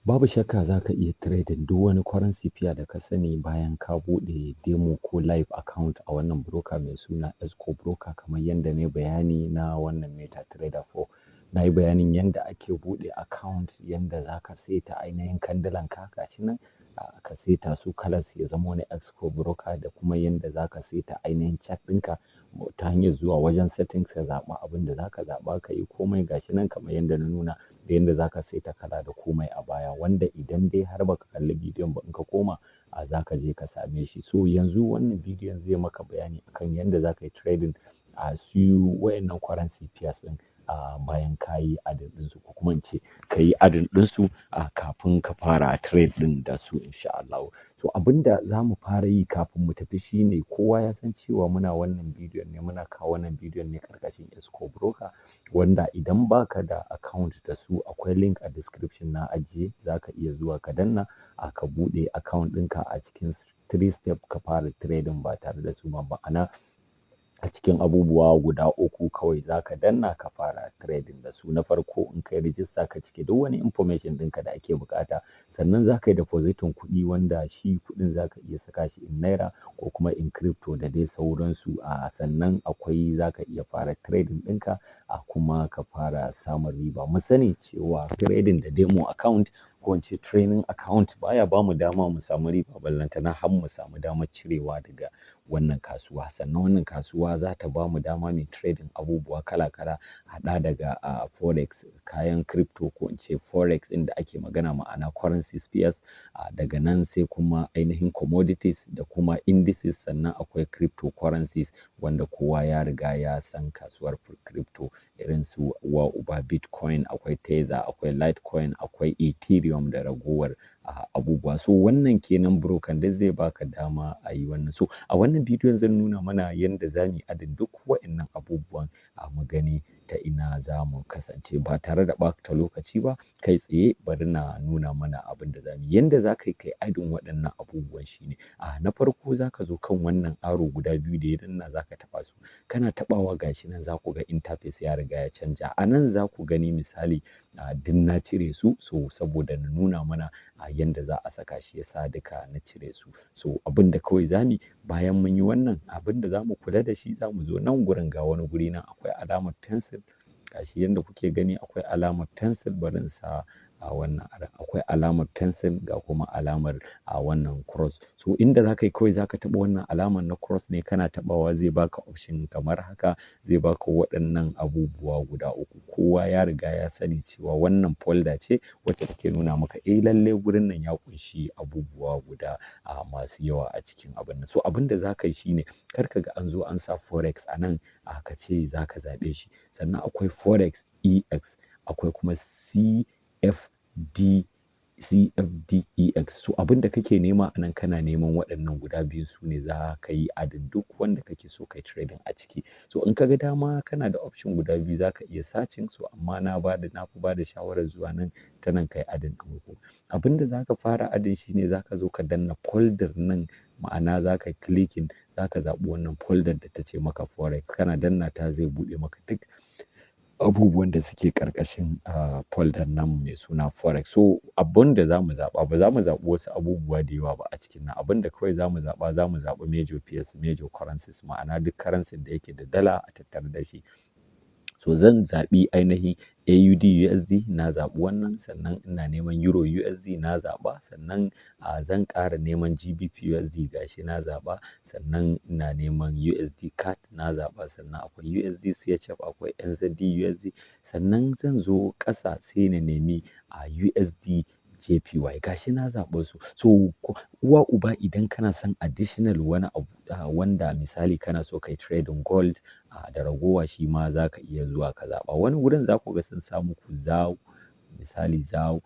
Babu shakka za ka iya trading duk wani currency pair da ka sani bayan ka buɗe demo ko live account a wannan broker mai suna Exco broker kamar yadda na yi bayani na wannan MetaTrader 4. Na yi bayanin yadda ake buɗe account, yadda za ka saita ainihin kandalan ka gashi nan ka saita su kalas ya zama wani Exco broker da kuma yadda za ka saita ainihin chart ɗinka ta hanyar zuwa wajen settings ka zaɓa abin da za ka zaɓa ka yi komai gashi nan kamar yadda na nuna da yadda za ka saita kala da komai a baya wanda idan dai har baka kalli bidiyon ba in ka koma za ka je ka same shi. So yanzu wannan bidiyon zai maka bayani akan yadda za ka yi trading su wayannan currency pairs ɗin bayan ka yi adin ɗinsu ko kuma in ce ka yi adin ɗinsu kafin ka fara trade ɗin da su insha Allah. So abinda za mu fara yi kafin mu tafi shine kowa ya san cewa muna wannan bidiyon ne muna kawo wannan bidiyon ne karkashin Exco broker wanda idan baka da account da su akwai link a description na ajiye za ka iya zuwa ka danna ka buɗe account ɗinka a cikin 3 step ka fara trading ba tare da su ba ma'ana a cikin abubuwa guda uku kawai za ka danna ka fara trading da su. Na farko in kai rijista ka cike duk wani information ɗinka da ake bukata, sannan za ka yi depositin kuɗi wanda shi kuɗin za ka iya saka shi in naira ko kuma in crypto da dai sauransu. Sannan akwai za ka iya fara trading ɗinka kuma ka fara samun riba. Mu sani cewa trading da demo account ko in ce training account baya ba mu dama mu samu riba ballantana har mu samu damar cirewa daga wannan kasuwa. Sannan wannan kasuwa za ta ba mu dama mai trading abubuwa kala-kala haɗa daga Forex, kayan crypto ko in ce Forex inda ake magana ma'ana currency pairs, daga nan sai kuma ainihin commodities da kuma indices, sannan akwai cryptocurrencies wanda kowa ya riga ya san kasuwar crypto irin su uba Bitcoin, akwai Tether, akwai Litecoin, akwai Ethereum da ragowar abubuwa. So wannan kenan broker da zai baka dama a yi wannan. So a wannan bidiyon zan nuna mana yadda za mu yi adin duk waɗannan abubuwan mu gani ta ina za mu kasance ba tare da ɓata lokaci ba. Kai tsaye bari na nuna mana abin da za mu yi. Yanda za ka yi kai adin waɗannan abubuwan shine na farko za ka zo kan wannan aro guda biyu da ya danna za ka taɓa su, kana taɓawa gashi nan za ku ga interface ya riga ya canja. A nan za ku gani misali din na cire su so saboda na nuna mana yanda za a saka shi yasa duka na cire su. So abin da kawai za mu yi bayan mun yi wannan abin da za mu kula da shi za mu zo nan gurin ga wani guri nan akwai alamar pencil gashi yanda kuke gani akwai alamar pencil bari in sa wannan akwai alamar pencil ga kuma alamar wannan cross. So inda za ka yi kawai za ka taɓa wannan alamar na cross ne, kana taɓawa zai baka option kamar haka, zai baka waɗannan abubuwa guda uku. Kowa ya riga ya sani cewa wannan folder ce wacce take nuna maka lalle gurin nan ya ƙunshi abubuwa guda masu yawa a cikin abin nan. So abin da za ka yi shine kar ka ga an zo an sa Forex a nan ka ce za ka zaɓe shi. Sannan akwai Forex EX, akwai kuma CFDEX. So abin da kake nema a nan kana neman waɗannan guda biyu su ne za ka yi adin duk wanda kake so kai trading a ciki. So in ka ga dama kana da option guda biyu za ka iya searching, so amma na fi ba da shawarar zuwa nan ta nan kai adin ɗin. Abin da za ka fara adin shine za ka zo ka danna folder nan ma'ana za ka clicking za ka zaɓi wannan folder da ta ce maka Forex, kana danna ta zai buɗe maka duk abubuwan da suke ƙarƙashin folder nan mai suna Forex. So abin da za mu zaɓa ba za mu zaɓi wasu abubuwa da yawa ba a cikin nan. Abin da kawai za mu zaɓi major pairs, major currencies ma'ana duk currency da yake da dala a tattare da shi. So zan zaɓi ainihin AUD USD na zaɓi wannan, sannan ina neman Euro USD na zaɓa, sannan zan ƙara neman GBP USD gashi na zaɓa, sannan ina neman USD CAD na zaɓa, sannan akwai USD CHF, akwai NZD USD, sannan zan zo ƙasa sai na nemi USD JPY gashi na zaɓa su. So uwa uba idan kana son additional wani abu wanda misali kana so kai trading gold da ragowa shi ma za ka iya zuwa ka zaɓa. Wani wurin za ku ga sun sa muku ZAW misali ZAW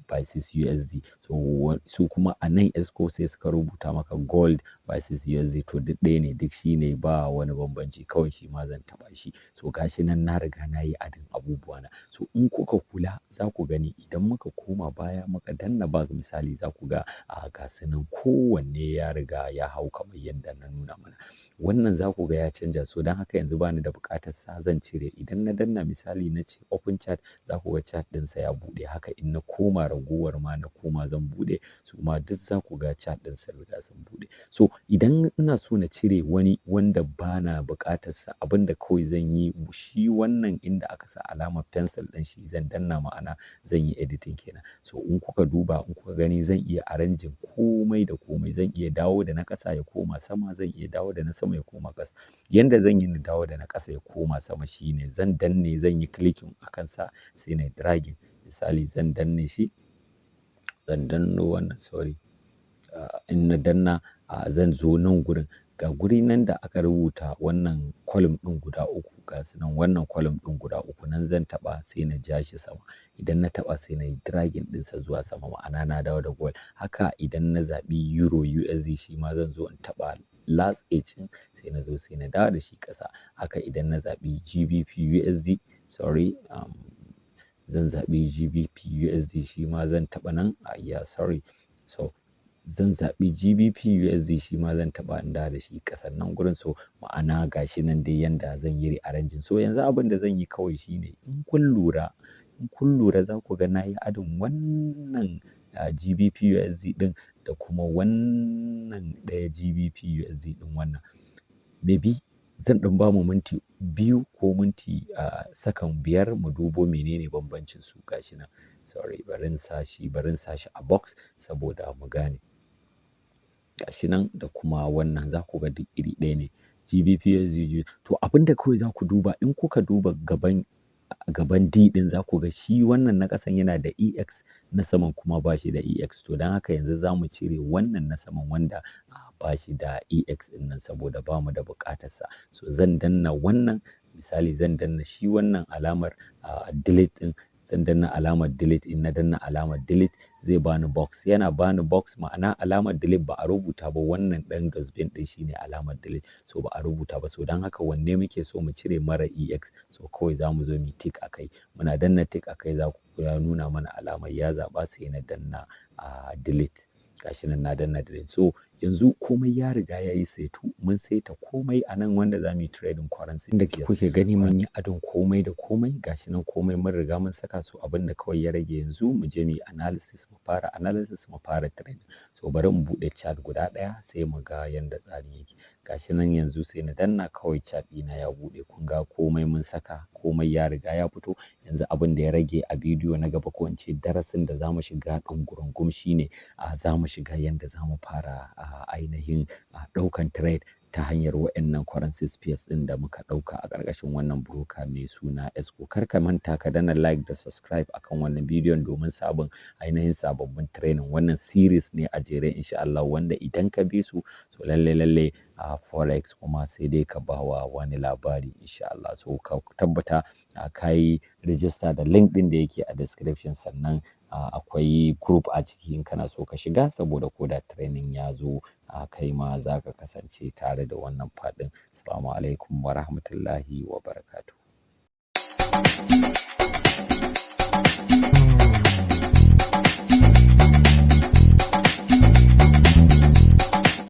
versus USD. So su kuma a nan Exco sai suka rubuta maka gold versus USD to duk ɗaya ne, duk shi ne ba wani bambanci kawai shi ma zan taɓa shi. So gashi nan na riga na yi adin abubuwa na. So in kuka kula za ku gani idan muka koma baya muka danna back misali za ku ga gasu nan kowanne ya riga ya hau kamar yadda na nuna mana. Wannan za ku ga ya canja, so don haka yanzu bani da buƙatar sa zan cire. Idan na danna misali na ce open chart za ku ga chart ɗinsa ya buɗe. Haka in na koma ragowar ma na koma zan buɗe su ma duk za ku ga chat ɗin sun riga sun buɗe. So idan ina so na cire wani wanda bana buƙatar sa abin da kawai zan yi shi wannan inda aka sa alamar pencil ɗin shi zan danna ma'ana zan yi editing kenan. So in kuka duba in kuka gani zan iya arranging komai da komai, zan iya dawo da na ƙasa ya koma sama, zan iya dawo da na sama ya koma ƙasa. Yanda zan yi na dawo da na ƙasa ya koma sama shine zan danne zan yi clicking a kansa sai na dragging. Misali zan danne shi, zan danno wannan sorry. In na danna zan zo nan gurin ga guri nan da aka rubuta wannan column ɗin guda uku ga su nan wannan column ɗin guda uku nan zan taɓa sai na ja shi sama. Idan na taɓa sai na yi dragging ɗinsa zuwa sama ma'ana na dawo da goal. Haka idan na zaɓi Euro USD shi ma zan zo in taɓa last edge ɗin sai na zo sai na dawo da shi ƙasa. Haka idan na zaɓi GBP USD sorry zan zaɓi GBP USD shi ma zan taɓa nan sorry so zan zaɓi GBP USD shi ma zan taɓa in dawo da shi ƙasan nan gurin so ma'ana gashi nan dai yanda zan yi rearranging. So yanzu abin da zan yi kawai shine in kun lura za ku ga na yi adon wannan GBP USD ɗin da kuma wannan ɗaya GBP USD ɗin wannan. Maybe zan ɗan ba mu minti 2 ko minti sakan 5 mu dubo menene bambancin su gashi nan. Sorry bari in sa shi a box saboda mu gane. Gashi nan da kuma wannan za ku ga duk iri ɗaya ne GBP USD. To abinda kawai za ku duba in kuka duba gaban D ɗin za ku ga shi wannan na ƙasan yana da EX na saman kuma ba shi da EX. To don haka yanzu za mu cire wannan na saman wanda ba shi da EX ɗin nan saboda ba mu da buƙatarsa. So zan danna wannan misali zan danna shi wannan alamar delete ɗin zan danna alamar delete in na danna alamar delete zai bani box yana bani box ma'ana alamar delete ba a rubuta ba wannan ɗan dustbin ɗin shine alamar delete so ba a rubuta ba so don haka wanne muke so mu cire mara EX so kawai za mu zo mu tick akai muna danna tick akai za ku ya nuna mana alamar ya zaɓa sai na danna delete gashi nan na danna delete. So yanzu komai ya riga ya yi setu mun saita komai a nan wanda za mu yi trading currency da kuke gani mun yi adon komai da komai gashi nan komai mun riga mun saka su abin da kawai ya rage yanzu mu je mu yi analysis mu fara trading. So bari mu buɗe chart guda ɗaya sai mu ga yanda tsarin yake gashi nan yanzu sai na danna kawai chart ɗina ya buɗe kun ga komai mun saka komai ya riga ya fito yanzu abin da ya rage a bidiyo na gaba ko in ce darasin da za mu shiga ɗungurungum shine za mu shiga yanda za mu fara ainihin ɗaukan trade ta hanyar waɗannan currency pairs ɗin da muka ɗauka a ƙarƙashin wannan broker mai suna Exco. Kar ka manta ka danna like da subscribe akan wannan bidiyon domin ainihin sababbin training wannan series ne a jere insha Allah wanda idan ka bi su to lalle Forex kuma sai dai ka bawa wani labari insha Allah. So ka tabbata ka yi register da link ɗin da yake a description sannan akwai group a ciki in kana so ka shiga saboda ko da training ya zo kai ma za ka kasance tare da wannan faɗin. Assalamu alaikum wa rahmatullahi wa barakatuh.